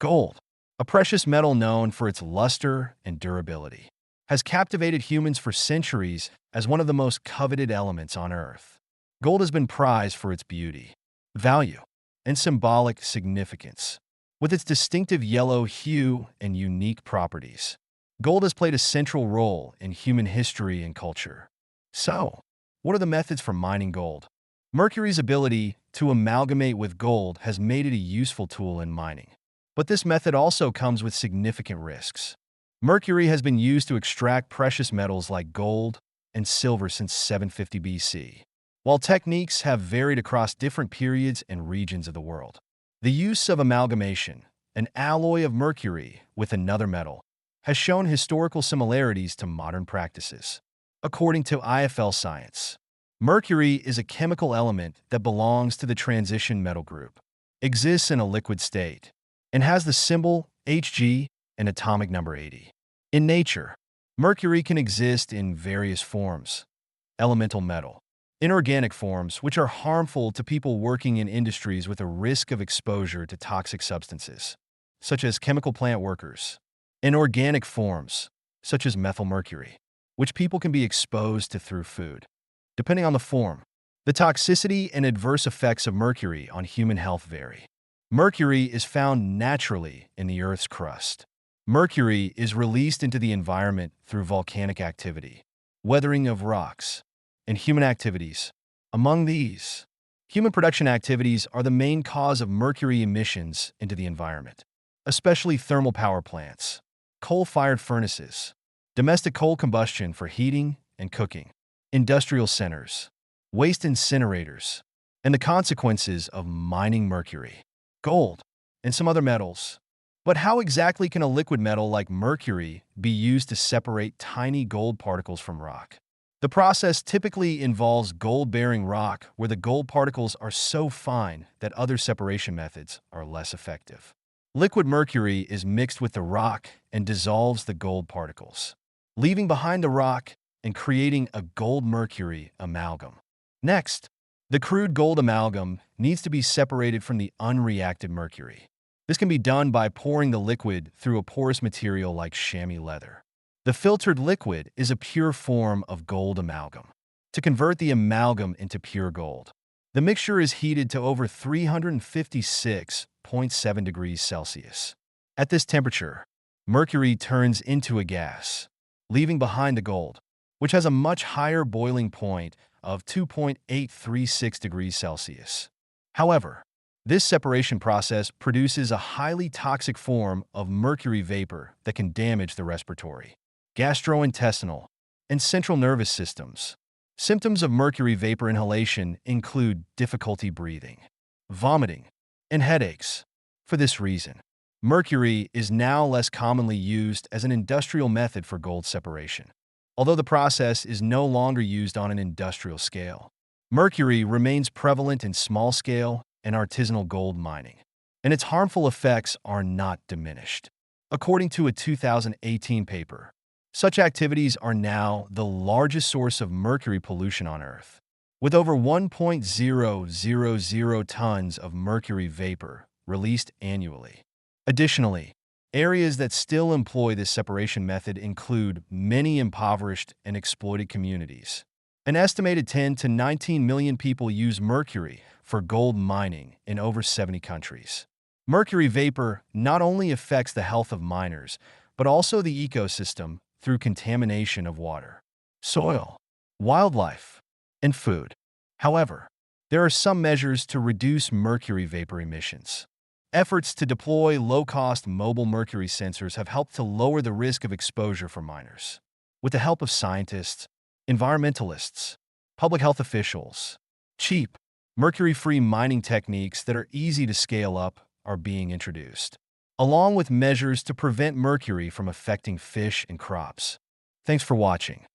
Gold, a precious metal known for its luster and durability, has captivated humans for centuries as one of the most coveted elements on Earth. Gold has been prized for its beauty, value, and symbolic significance. With its distinctive yellow hue and unique properties, gold has played a central role in human history and culture. So, what are the methods for mining gold? Mercury's ability to amalgamate with gold has made it a useful tool in mining. But this method also comes with significant risks. Mercury has been used to extract precious metals like gold and silver since 750 BC. While techniques have varied across different periods and regions of the world, the use of amalgamation, an alloy of mercury with another metal, has shown historical similarities to modern practices. According to IFL Science, mercury is a chemical element that belongs to the transition metal group, exists in a liquid state, and has the symbol Hg and atomic number 80. In nature, mercury can exist in various forms: elemental metal, inorganic forms, which are harmful to people working in industries with a risk of exposure to toxic substances, such as chemical plant workers, and organic forms, such as methylmercury, which people can be exposed to through food. Depending on the form, the toxicity and adverse effects of mercury on human health vary. Mercury is found naturally in the Earth's crust. Mercury is released into the environment through volcanic activity, weathering of rocks, and human activities. Among these, human production activities are the main cause of mercury emissions into the environment, especially thermal power plants, coal-fired furnaces, domestic coal combustion for heating and cooking, industrial centers, waste incinerators, and the consequences of mining mercury, gold, and some other metals. But how exactly can a liquid metal like mercury be used to separate tiny gold particles from rock? The process typically involves gold-bearing rock where the gold particles are so fine that other separation methods are less effective. Liquid mercury is mixed with the rock and dissolves the gold particles, leaving behind the rock and creating a gold-mercury amalgam. Next, the crude gold amalgam needs to be separated from the unreacted mercury. This can be done by pouring the liquid through a porous material like chamois leather. The filtered liquid is a pure form of gold amalgam. To convert the amalgam into pure gold, the mixture is heated to over 356.7 degrees Celsius. At this temperature, mercury turns into a gas, leaving behind the gold, which has a much higher boiling point of 2.836 degrees Celsius. However, this separation process produces a highly toxic form of mercury vapor that can damage the respiratory, gastrointestinal, and central nervous systems. Symptoms of mercury vapor inhalation include difficulty breathing, vomiting, and headaches. For this reason, mercury is now less commonly used as an industrial method for gold separation. Although the process is no longer used on an industrial scale, mercury remains prevalent in small-scale and artisanal gold mining, and its harmful effects are not diminished. According to a 2018 paper, such activities are now the largest source of mercury pollution on Earth, with over 1.000 tons of mercury vapor released annually. Additionally, areas that still employ this separation method include many impoverished and exploited communities. An estimated 10 to 19 million people use mercury for gold mining in over 70 countries. Mercury vapor not only affects the health of miners, but also the ecosystem through contamination of water, soil, wildlife, and food. However, there are some measures to reduce mercury vapor emissions. Efforts to deploy low-cost mobile mercury sensors have helped to lower the risk of exposure for miners. With the help of scientists, environmentalists, public health officials, cheap, mercury-free mining techniques that are easy to scale up are being introduced, along with measures to prevent mercury from affecting fish and crops. Thanks for watching.